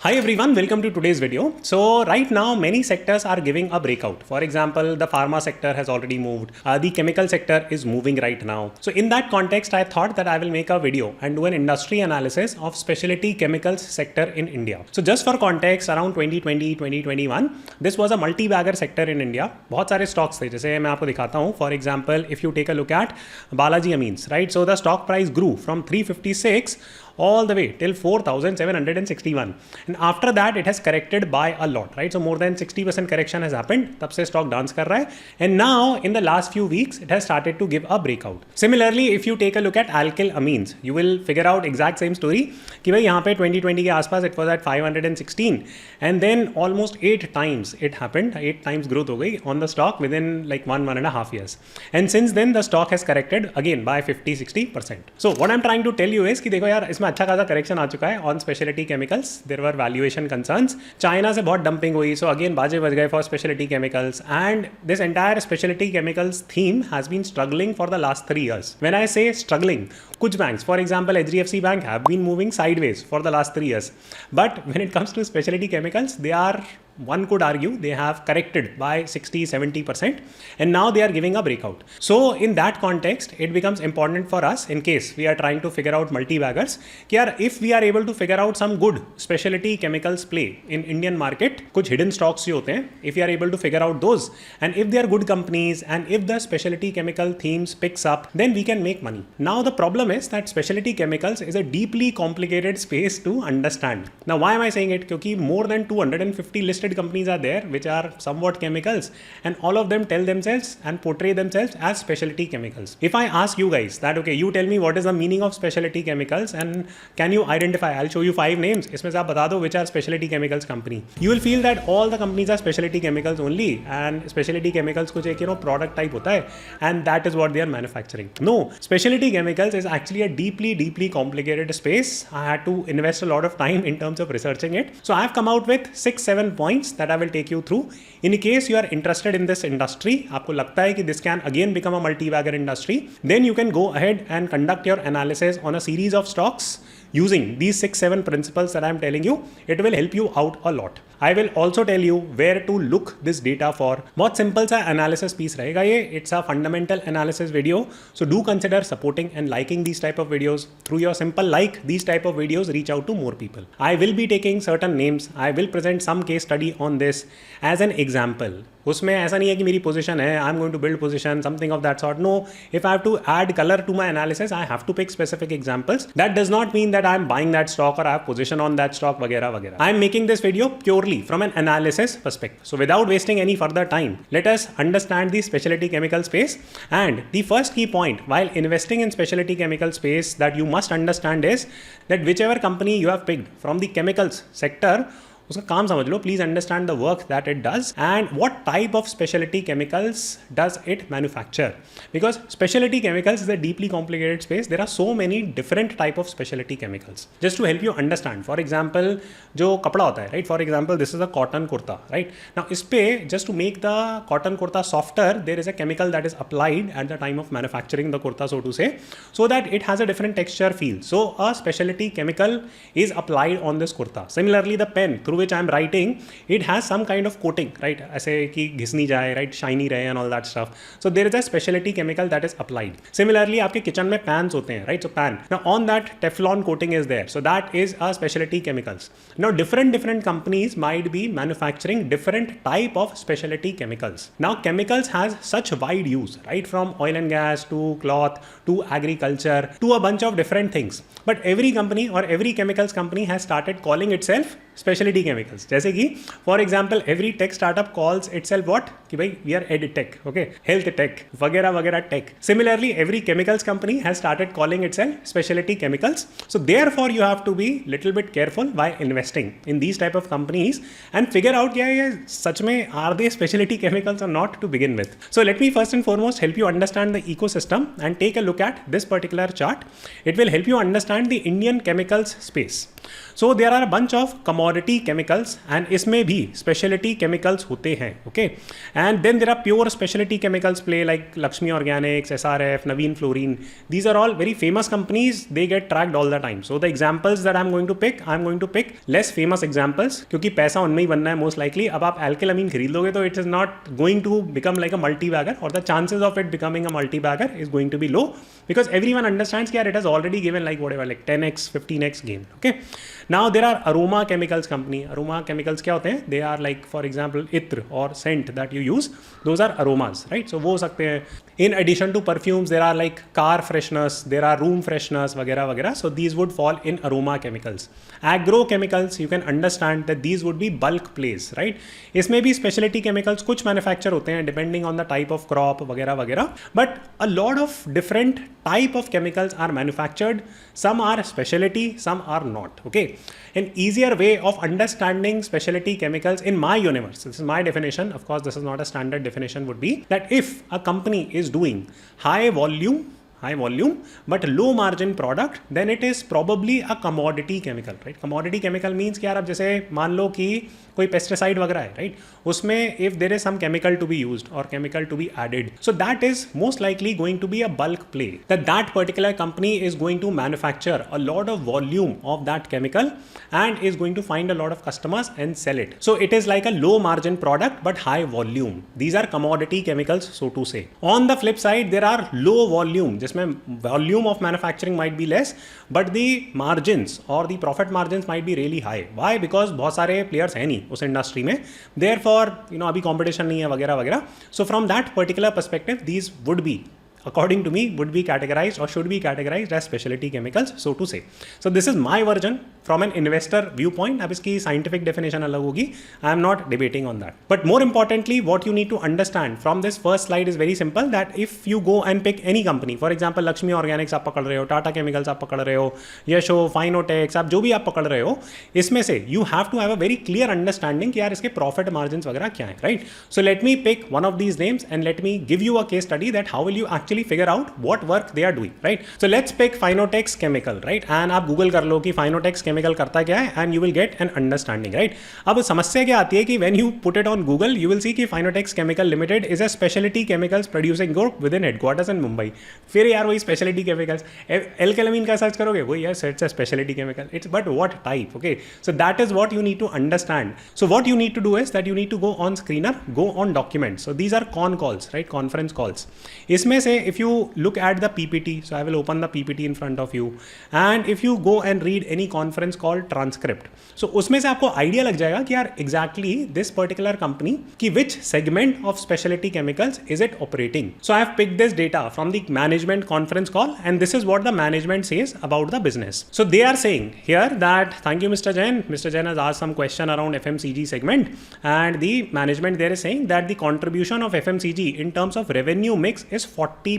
Hi everyone, welcome to today's video. So right now many sectors are giving a breakout. For example, the pharma sector has already moved. The chemical sector is moving right now. So in that context, I thought that I will make a video and do an industry analysis of specialty chemicals sector in India. So just for context, around 2020-2021, this was a multi-bagger sector in India. बहुत सारे stocks थे, जैसे मैं आपको दिखाता हूँ. For example, if you take a look at Balaji Amines, right? So the stock price grew from 356 all the way till 4,761, and after that it has corrected by a lot, right? So more than 60% correction has happened. तब से stock dance कर रहा है, and now in the last few weeks it has started to give a breakout. Similarly, if you take a look at alkyl amines, you will figure out exact same story कि भाई यहाँ पे 2020 के आसपास it was at 516, and then almost 8 times it happened. 8 times growth हो गई on the stock within like 1.5 years, and since then the stock has corrected again by 50-60%. So what I'm trying to tell you is कि देखो यार, इसमें अच्छा खासा correction आ चुका है on specialty chemicals. There were valuation concerns, China से बहुत डंपिंग हुई, सो अगेन बाजे बज गए for specialty chemicals, and this entire specialty chemicals theme has been struggling for the last 3 years. When I say struggling, कुछ banks for example HDFC bank have been moving sideways for the last 3 years, but when it comes to specialty chemicals they are, one could argue, they have corrected by 60-70%, and now they are giving a breakout. So in that context it becomes important for us, in case we are trying to figure out multi-baggers, कि यार if we are able to figure out some good specialty chemicals play in Indian market, कुछ hidden stocks जो होते हैं, if we are able to figure out those, and if they are good companies, and if the specialty chemical themes picks up, then we can make money. Now the problem is that specialty chemicals is a deeply complicated space to understand. Now why am I saying it? क्योंकि more than 250 listed companies are there which are somewhat chemicals, and all of them tell themselves and portray themselves as specialty chemicals. If I ask you guys that, okay, you tell me what is the meaning of specialty chemicals and can you identify, I'll show you 5 names, इसमें से आप बता दो which are specialty chemicals company, you will feel that all the companies are specialty chemicals only, and specialty chemicals कुछ एक product type होता है, and that is what they are manufacturing. No, specialty chemicals is actually a deeply complicated space. I had to invest a lot of time in terms of researching it. So I have come out with 6-7 points that I will take you through. In case you are interested in this industry, आपको लगता है कि this can again become a multi-bagger industry, then you can go ahead and conduct your analysis on a series of stocks using these 6-7 principles that I am telling you. It will help you out a lot. I will also tell you where to look this data for. बहुत simple सा analysis piece रहेगा ये. It's a fundamental analysis video. So do consider supporting and liking these type of videos. Through your simple like, these type of videos reach out to more people. I will be taking certain names. I will present some case study on this as an example. उसमें ऐसा नहीं है कि मेरी position है, I am going to build position, something of that sort. No, if I have to add colour to my analysis, I have to pick specific examples. That does not mean that I am buying that stock और I have position on that stock वगैरह वगैरह. I am making this video purely from an analysis perspective. So without wasting any further time, let us understand the speciality chemical space. And the first की point while investing in specialty chemical space that you must understand is that whichever company you have picked from the chemicals sector, उसका काम समझ लो. Please understand the work that it does and what type of speciality chemicals does it manufacture, because speciality chemicals is a deeply complicated space. There are so many different type of speciality chemicals. Just to help you understand, for example जो कपड़ा होता है, right, for example this is a cotton kurta, right. Now इस पे just to make the cotton kurta softer, there is a chemical that is applied at the time of manufacturing the kurta, so to say, so that it has a different texture feel. So a specialty chemical is applied on this kurta. Similarly, the pen through which I am writing, it has some kind of coating, right, ऐसे कि घिस नहीं जाए, right, shiny रहे and all that stuff. So there is a specialty chemical that is applied. Similarly, आपके kitchen में pans होते हैं, right, so pan. Now on that Teflon coating is there, so that is a specialty chemicals. Now different companies might be manufacturing different type of specialty chemicals. Now chemicals has such wide use, right, from oil and gas to cloth to agriculture to a bunch of different things. But every company or every chemicals company has started calling itself specialty chemicals. जैसे कि for example every tech startup calls itself what, कि भाई we are ed tech, okay, health tech वगैरह वगैरह tech. Similarly every chemicals company has started calling itself specialty chemicals. So therefore you have to be little bit careful while investing in these type of companies and figure out क्या ये सच में are they specialty chemicals और not to begin with. So let me first and foremost help you understand the ecosystem and take a look at this particular chart. It will help you understand the Indian chemicals space. So there are a bunch of commodities commodity chemicals and इसमें भी specialty chemicals होते हैं, okay? And then there are pure specialty chemicals play like Lakshmi Organics, SRF, Naveen Fluorine. These are all very famous companies. They get tracked all the time. So the examples that I'm going to pick less famous examples क्योंकि पैसा उनमें ही बनना है most likely. अब आप alkylamine खरीद लोगे तो it is not going to become like a multi-bagger, or the chances of it becoming a multi-bagger is going to be low because everyone understands that it has already given like whatever like 10x 15x gain. Okay, now there are aroma chemicals company. Aroma chemicals क्या होते हैं? They are like for example इत्र or scent that you use, those are aromas, right? So वो हो सकते हैं. In addition to perfumes, there are like car fresheners, there are room fresheners वगैरह वगैरह. So these would fall in aroma chemicals. Agrochemicals, you can understand that these would be bulk plays, right? इसमें भी specialty chemicals कुछ manufacture होते हैं depending on the type of crop वगैरह वगैरह. But a lot of different type of chemicals are manufactured. Some are specialty, some are not. Okay. An easier way of understanding specialty chemicals in my universe, this is my definition, of course this is not a standard definition, would be that if a company is doing high volume but low margin product, then it is probably a commodity chemical, right? Commodity chemical means कि यार अब जैसे मान लो कि कोई pesticide वगैरह है, right? उसमें if there is some chemical to be used or chemical to be added, so that is most likely going to be a bulk play, that particular company is going to manufacture a lot of volume of that chemical and is going to find a lot of customers and sell it. So it is like a low margin product but high volume. These are commodity chemicals, so to say. On the flip side, there are low volume, जिसमें volume of manufacturing might be less but the margins or the profit margins might be really high. Why? Because बहुत सारे players हैं नहीं उस industry में, therefore अभी competition नहीं है वगैरह वगैरह. So from that particular perspective, these would be, according to me, would be categorized or should be categorized as specialty chemicals, so to say. So this is my version from an investor viewpoint. अब इसकी scientific definition अलग होगी. I am not debating on that. But more importantly, what you need to understand from this first slide is very simple, that if you go and pick any company, for example Lakshmi Organics आप पकड़ रहे हो, Tata Chemicals आप पकड़ रहे हो, यशो, Finotex, आप जो भी आप पकड़ रहे हो, इसमें से you have to have a very clear understanding कि यार इसके profit margins वगैरह क्या हैं, right? So let me pick one of these names and let me give you a case study that how will you actually figure out what work they are doing, right? So let's pick Finotex Chemical, right? And आप Google कर लो कि Finotex Chemical करता क्या है and you will get an understanding, right? अब समस्या क्या आती है कि when you put it on Google, you will see कि Finotex Chemical Limited is a specialty chemicals producing group within headquarters in Mumbai. फिर यार वही specialty chemicals, alkylamine का सर्च करोगे वही है, it's a specialty chemical. It's but what type? Okay, so that is what you need to understand. So what you need to do is that you need to go on screener, go on documents. So these are con calls, right? Conference calls. इसमें से if you look at the PPT, so I will open the PPT in front of you, and if you go and read any conference call transcript, so उसमें से आपको idea लग जाएगा कि यार exactly this particular company की which segment of specialty chemicals is it operating. So I have picked this data from the management conference call, and this is what the management says about the business. So they are saying here that thank you Mr. Jain. Mr. Jain has asked some question around FMCG segment, and the management there is saying that the contribution of FMCG in terms of revenue mix is 40%.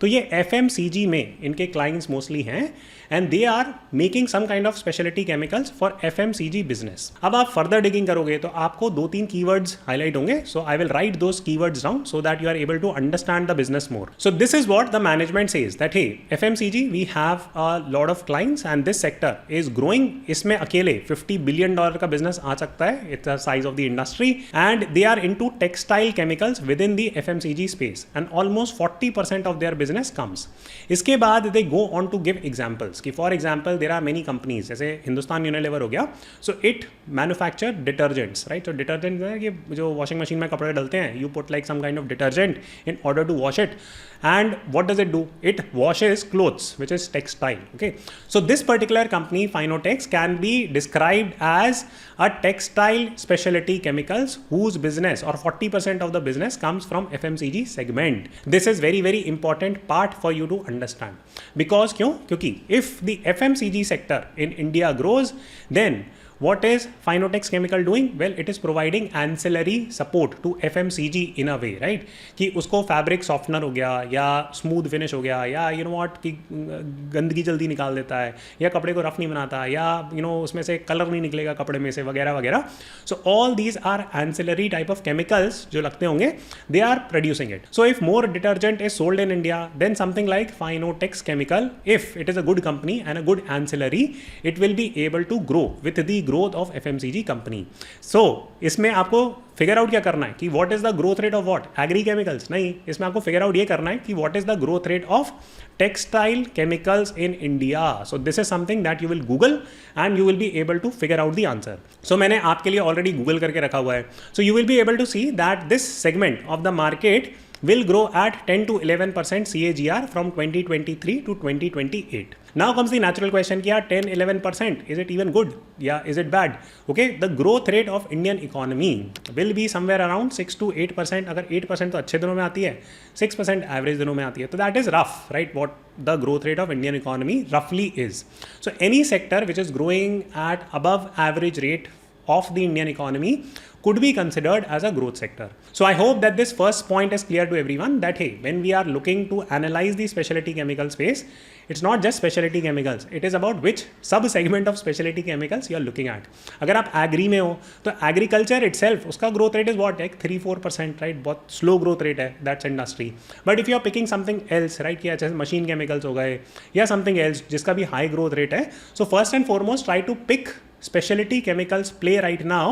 तो ये FMCG में इनके clients mostly हैं and they are making some kind of specialty chemicals for FMCG business. अब आप further digging करोगे तो आपको 2-3 keywords highlight होंगे. So I will write those keywords down so that you are able to understand the business more. So this is what the management says, that hey, FMCG we have a lot of clients and this sector is growing. इसमें अकेले $50 billion का business आ सकता है. It's the size of the industry and they are into textile chemicals within the FMCG space and almost 40% of their business comes. इसके बाद they go on to give examples कि for example there are many companies, जैसे Hindustan Unilever हो गया, so it manufacture detergents, right? So detergent है कि जो washing machine में कपड़े डलते हैं, you put like some kind of detergent in order to wash it, and what does it do? It washes clothes, which is textile. Okay, so this particular company Finotex can be described as a textile specialty chemicals whose business or 40% of the business comes from FMCG segment. This is very very important part for you to understand, because क्यों? क्योंकि if the FMCG sector in India grows, then what is Finotex Chemical doing? Well, it is providing ancillary support to FMCG in a way, right? कि उसको fabric softener हो गया या smooth finish हो गया या you know what कि गंदगी जल्दी निकाल देता है या कपड़े को रफ नहीं बनाता या you know उसमें से कलर नहीं निकलेगा कपड़े में से वगैरह वगैरह. So all these are ancillary type of chemicals जो लगते होंगे, they are producing it. So if more detergent is sold in India, then something like Finotex Chemical, if it is a good company and a good ancillary, it will be able to grow with the growth of FMCG company. So इसमें आपको figure out क्या करना है कि what is the growth rate of what, agri chemicals नहीं, इसमें आपको figure out ये करना है कि what is the growth rate of textile chemicals in India. So this is something that you will Google and you will be able to figure out the answer. So मैंने आपके लिए already Google करके रखा हुआ है. So you will be able to see that this segment of the market will grow at 10 to 11% CAGR from 2023 to 2028. Now comes the natural question कि यार 10-11%, is it even good? Yeah, is it bad? Okay, the growth rate of Indian economy will be somewhere around 6 to 8%. अगर 8% तो अच्छे दिनों में आती है, 6% average दिनों में आती है, तो that is rough, right? What the growth rate of Indian economy roughly is. So any sector which is growing at above average rate of the Indian economy could be considered as a growth sector. So I hope that this first point is clear to everyone that hey, when we are looking to analyze the specialty chemical space, it's not just specialty chemicals, it is about which sub segment of specialty chemicals you are looking at. अगर आप agree में हो तो agriculture itself उसका growth rate is what, like 3-4%, right? बहुत slow growth rate है, that's industry. But if you are picking something else, right, कि अच्छा machine chemicals हो गए या something else जिसका भी high growth rate है, so first and foremost try to pick specialty chemicals play right now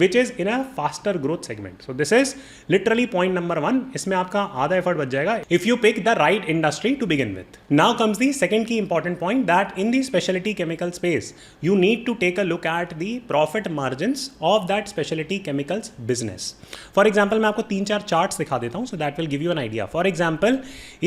which is in a faster growth segment. So this is literally point number 1. इसमें आपका आधा effort बच जाएगा if you pick the right industry to begin with. Now comes the second key important point that in the specialty chemical space you need to take a look at the profit margins of that specialty chemicals business. For example, मैं आपको 3-4 charts दिखा देता हूँ so that will give you an idea. For example,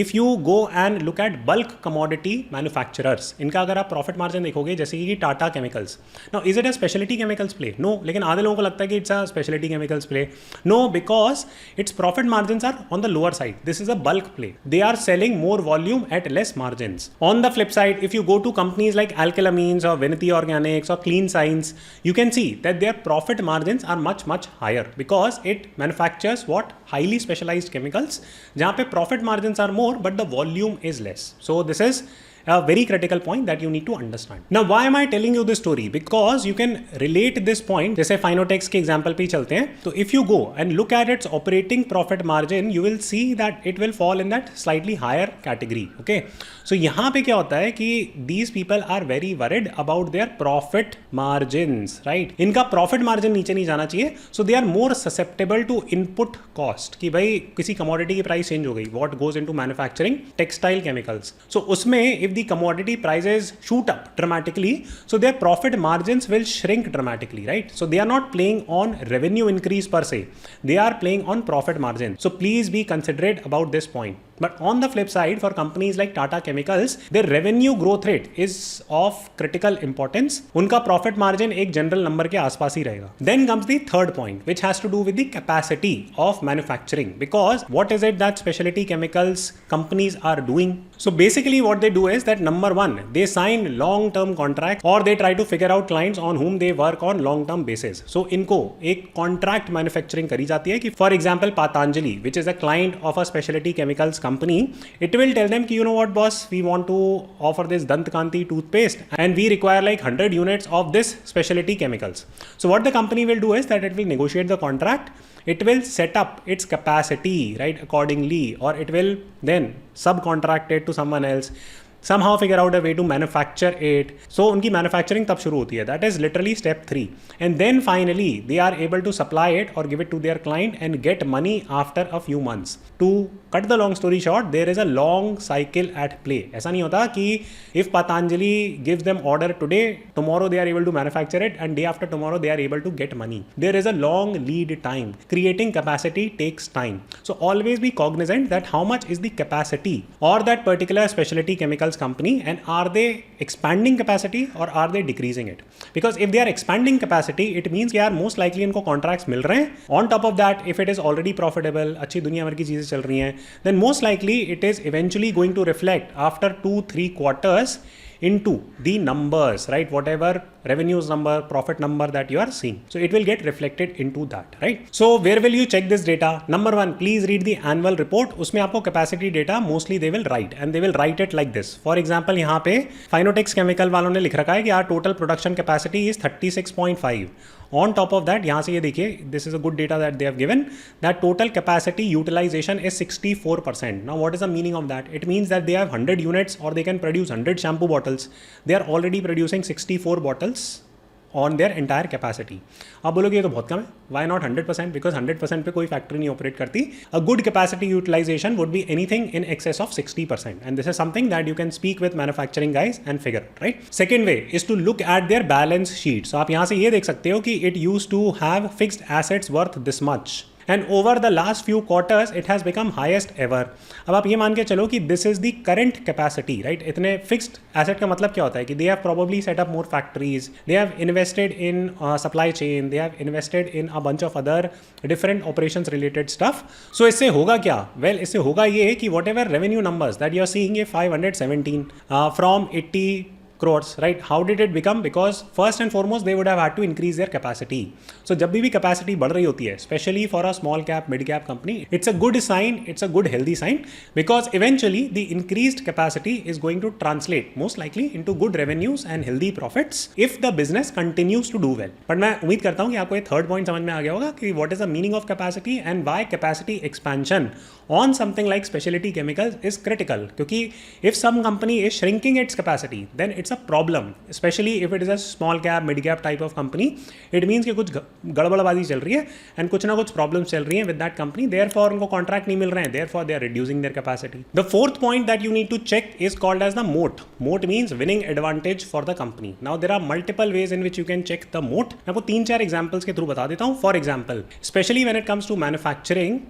if you go and look at bulk commodity manufacturers, इनका अगर आप profit margin देखोगे जैसे कि Tata chemicals. Now is it a specialty chemicals play? No, लेकिन आधे लोगों को लगता है कि it's a specialty chemicals play. No, because its profit margins are on the lower side. This is a bulk play. They are selling more volume at less margins. On the flip side, if you go to companies like Alkylamines or Vinity Organics or Clean Science, you can see that their profit margins are much much higher because it manufactures what, highly specialized chemicals जहाँ पे profit margins are more but the volume is less. So this is a very critical point that you need to understand. Now why am I telling you this story? Because you can relate this point. जैसे Finotex के example पे ही चलते हैं. तो if you go and look at its operating profit margin, you will see that it will fall in that slightly higher category. Okay. So यहाँ पे क्या होता है कि these people are very worried about their profit margins, right? इनका profit margin नीचे नहीं जाना चाहिए. So they are more susceptible to input cost. कि भाई किसी commodity की price change हो गई. What goes into manufacturing? Textile chemicals. So उसमें if the commodity prices shoot up dramatically, so their profit margins will shrink dramatically, right? So they are not playing on revenue increase per se, they are playing on profit margin. So please be considerate about this point. But on the flip side, for companies like Tata Chemicals, their revenue growth rate is of critical importance. उनका profit margin एक general number के आसपास ही रहेगा. Then comes the third point, which has to do with the capacity of manufacturing. Because what is it that specialty chemicals companies are doing? So basically what they do is that number one, they sign long-term contracts or they try to figure out clients on whom they work on long-term basis. So इनको एक contract manufacturing करी जाती है कि for example Patanjali, which is a client of a specialty chemicals company, it will tell them कि you know what boss, we want to offer this Dantkanti toothpaste and we require like 100 units of this specialty chemicals. So what the company will do is that it will negotiate the contract, it will set up its capacity, right, accordingly, or it will then subcontract it to someone else, somehow figure out a way to manufacture it. So उनकी manufacturing तब शुरू होती है. That is literally step 3. And then finally they are able to supply it or give it to their client and get money after a few months. To cut the long story short, there is a long cycle at play. ऐसा नहीं होता कि if Patanjali gives them order today, tomorrow they are able to manufacture it and day after tomorrow they are able to get money. There is a long lead time. Creating capacity takes time. So always be cognizant that how much is the capacity or that particular specialty chemical company, and are they expanding capacity or are they decreasing it? Because if they are expanding capacity, it means यार most likely इनको contracts मिल रहे हैं. On top of that, if it is already profitable, अच्छी दुनिया भर की चीजें चल रही हैं, then most likely it is eventually going to reflect after 2-3 quarters into the numbers, right? Whatever revenues number, profit number that you are seeing. So it will get reflected into that, right? So where will you check this data? Number one, please read the annual report. उसमें आपको capacity data mostly they will write and they will write it like this. For example, यहाँ पे Finotex Chemical वालों ने लिख रखा है कि our total production capacity is 36.5. On top of that, यहाँ से ये देखिए, this is a good data that they have given, that total capacity utilization is 64%. Now what is the meaning of that? It means that they have 100 units or they can produce 100 shampoo bottles. They are already producing 64 bottles on their entire capacity. आप बोलोगे ये तो बहुत कम है. Why not 100%? Because 100% पे कोई factory नहीं operate करती. A good capacity utilization would be anything in excess of 60%, and this is something that you can speak with manufacturing guys and figure out, right? Second way is to look at their balance sheet. So आप यहाँ से ये देख सकते हो कि it used to have fixed assets worth this much. And over the last few quarters, it has become highest ever. अब आप ये मान के चलो कि this is the current capacity, right? इतने fixed asset का मतलब क्या होता है कि they have probably set up more factories, they have invested in supply chain, they have invested in a bunch of other different operations related stuff. So इससे होगा क्या? Well, इससे होगा ये कि whatever revenue numbers that you are seeing ये 517 from 80 crores, right? How did it become? Because first and foremost they would have had to increase their capacity. So जब भी capacity बढ़ रही होती है, especially for a small cap, mid cap company, it's a good sign, it's a good healthy sign, because eventually the increased capacity is going to translate most likely into good revenues and healthy profits if the business continues to do well. But मैं उम्मीद करता हूँ कि आपको ये third point समझ में आ गया होगा कि what is the meaning of capacity and why capacity expansion on something like specialty chemicals is critical. क्योंकि if some company is shrinking its capacity, then it's a problem, especially if it is a small cap, mid cap type of company. It means कि कुछ गड़बड़बाजी चल रही है and कुछ ना कुछ problems चल रही हैं with that company. Therefore उनको contract नहीं मिल रहे हैं. Therefore they are reducing their capacity. The fourth point that you need to check is called as the moat. Moat means winning advantage for the company. Now there are multiple ways in which you can check the moat. मैं आपको 3-4 examples के through बता देता हूँ. For example, especially when it comes to manufacturing,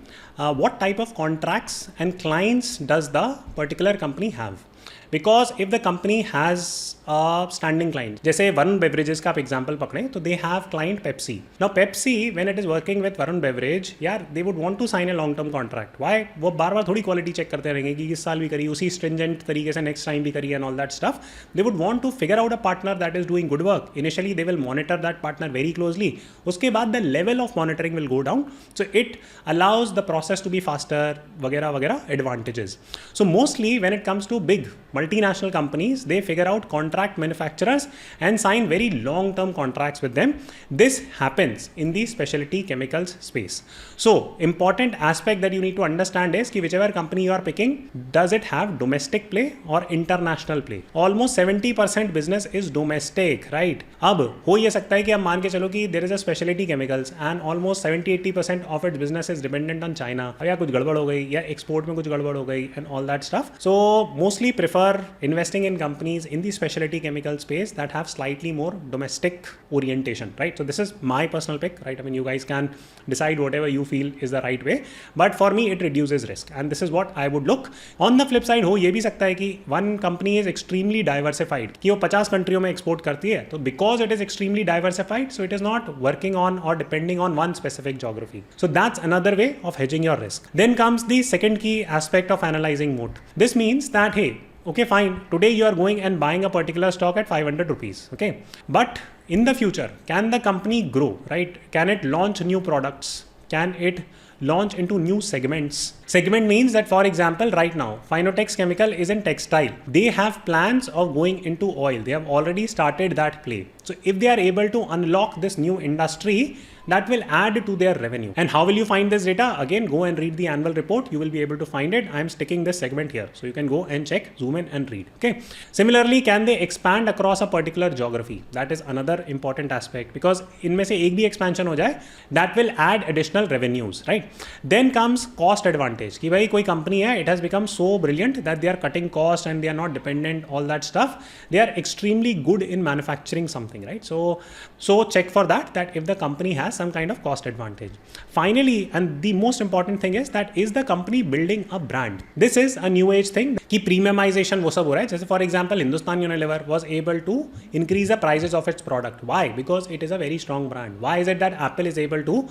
what type of contracts and clients does the particular company have? Because if the company has a standing client, जैसे Varun beverages का आप example पकड़ें तो they have client Pepsi. Now Pepsi when it is working with Varun beverage, यार they would want to sign a long term contract. Why? वो बार बार थोड़ी quality check करते रहेंगे कि इस साल भी करी, उसी स्ट्रिंजेंट तरीके से नेक्स्ट टाइम भी करी and all that stuff. They would want to figure out a partner that is doing good work. Initially they will monitor that partner very closely. उसके बाद the level of monitoring will go down. So it allows the process to be faster वगैरह वगैरह advantages. So mostly when it comes to big multinational companies, they figure out contract manufacturers and sign very long-term contracts with them. This happens in the specialty chemicals space. So important aspect that you need to understand is कि whichever company you are picking, does it have domestic play or international play? Almost 70% business is domestic, right? अब हो ये सकता है कि आप मान के चलो कि there is a specialty chemicals and almost 70-80% of its business is dependent on China. अब या कुछ गड़बड़ हो गई या export में कुछ गड़बड़ हो गई and all that stuff. So mostly prefer investing in companies in the specialty chemical space that have slightly more domestic orientation, right? So this is my personal pick, right? I mean, you guys can decide whatever you feel is the right way, but for me it reduces risk and this is what I would look. On the flip side हो ये भी सकता है कि one company is extremely diversified, कि वो 50 कंट्रियों में export करती है, तो because it is extremely diversified, so it is not working on or depending on one specific geography. So that's another way of hedging your risk. Then comes the second key aspect of analyzing moat. This means that, hey, okay, fine, today you are going and buying a particular stock at 500 rupees, okay? But in the future, can the company grow, right? Can it launch new products? Can it launch into new segments? Segment means that, for example, right now, Finotex Chemical is in textile. They have plans of going into oil. They have already started that play. So if they are able to unlock this new industry, that will add to their revenue. And how will you find this data? Again, go and read the annual report. You will be able to find it. I'm sticking this segment here. So you can go and check, zoom in and read. Okay. Similarly, can they expand across a particular geography? That is another important aspect, because इनमें से एक भी expansion हो जाए, that will add additional revenues, right? Then comes cost advantage. कि भाई कोई company है, it has become so brilliant that they are cutting cost and they are not dependent, all that stuff. They are extremely good in manufacturing something, right? So check for that if the company has some kind of cost advantage. Finally, and the most important thing is the company building a brand? This is a new age thing कि premiumization वो सब हो रहा है. जैसे for example, Hindustan Unilever was able to increase the prices of its product. Why? Because it is a very strong brand. Why is it that Apple is able to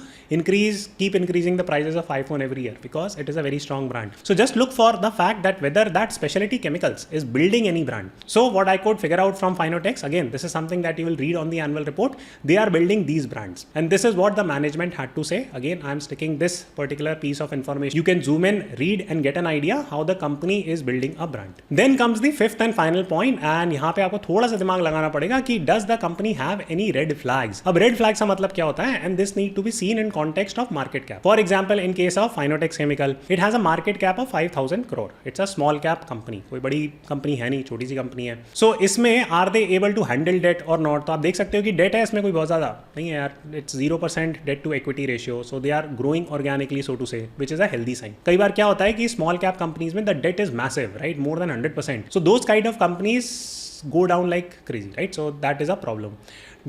keep increasing the prices of iPhone every year? Because it is a very strong brand. So just look for the fact that whether that specialty chemicals is building any brand. So what I could figure out from Finotex, again, this is something that you will read on the annual report. They are building these brands, and this is what the management had to say. Again, I am sticking this particular piece of information. You can zoom in, read and get an idea how the company is building a brand. Then comes the fifth and final point, and यहाँ पे आपको थोड़ा सा दिमाग लगाना पड़ेगा कि does the company have any red flags? अब red flags का मतलब क्या होता है? And this need to be seen in context of market cap. For example, example, in case of Finotex Chemical, it has a market cap of 5,000 crore. It's a small cap company. कोई बड़ी company है नहीं, छोटी सी company है. So इसमें are they able to handle debt or not? तो आप देख सकते हो कि debt है इसमें कोई बहुत ज़्यादा नहीं है यार. It's 0% debt to equity ratio. So they are growing organically, so to say, which is a healthy sign. कई बार क्या होता है कि small cap companies में the debt is massive, right? More than 100%. So those kind of companies go down like crazy, right? So that is a problem.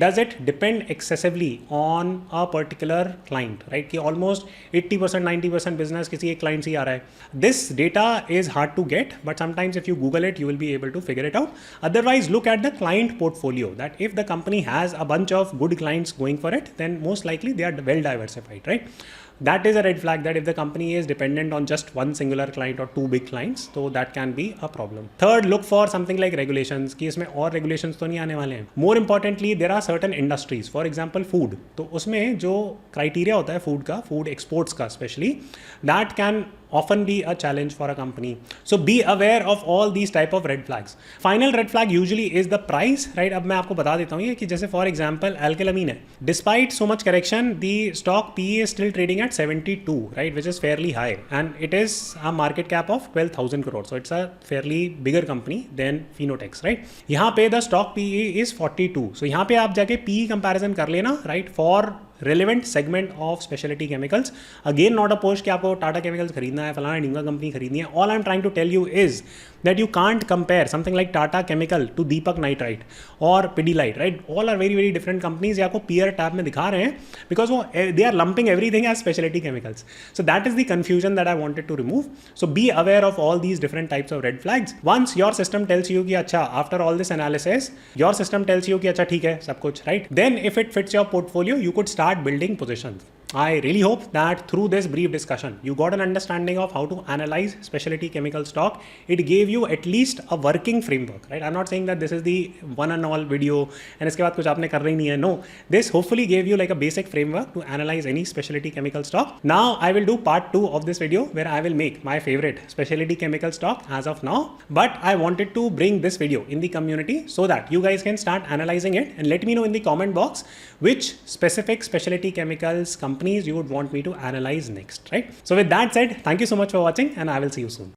Does it depend excessively on a particular client, right? कि almost 80% 90% business किसी एक client से ही आ रहा है. This data is hard to get, but sometimes if you Google it, you will be able to figure it out. Otherwise, look at the client portfolio. That if the company has a bunch of good clients going for it, then most likely they are well diversified, right? That is a red flag that if the company is dependent on just one singular client or two big clients, so that can be a problem. Third, look for something like regulations कि इसमें और regulations तो नहीं आने वाले हैं. More importantly, there are certain industries, for example food. तो उसमें जो criteria होता है food का, food exports का especially, that can often be a challenge for a company. So be aware of all these type of red flags. Final red flag usually is the price, right? अब मैं आपको बता देता हूँ ये कि जैसे for example alkylamine है. Despite so much correction, the stock PE is still trading at 72, right? Which is fairly high, and it is a market cap of 12,000 crore. So it's a fairly bigger company than Finotex, right? यहाँ पे the stock PE is 42. So यहाँ पे आप जाके PE comparison कर लेना, right? For relevant segment of specialty chemicals. Again, not a push कि आपको टाटा केमिकल्स खरीदना है, फलाना ढींगा कंपनी खरीदनी है. All I'm trying to tell you is that you can't compare something like Tata Chemical to Deepak Nitrite or Pidilite, right? All are very very different companies. ये आपको peer tab में दिखा रहे हैं because वो they are lumping everything as specialty chemicals. So that is the confusion that I wanted to remove. So be aware of all these different types of red flags. Once your system tells you कि अच्छा after all this analysis, your system tells you कि अच्छा ठीक है सब कुछ, right? Then if it fits your portfolio, you could start building positions. I really hope that through this brief discussion, you got an understanding of how to analyze specialty chemical stock. It gave you at least a working framework, right? I'm not saying that this is the one and all video and इसके बाद कुछ आपने करना ही नहीं है. No, this hopefully gave you like a basic framework to analyze any specialty chemical stock. Now I will do part 2 of this video where I will make my favorite specialty chemical stock as of now. But I wanted to bring this video in the community so that you guys can start analyzing it and let me know in the comment box which specific specialty chemicals companies you would want me to analyze next, right? So with that said, thank you so much for watching and I will see you soon.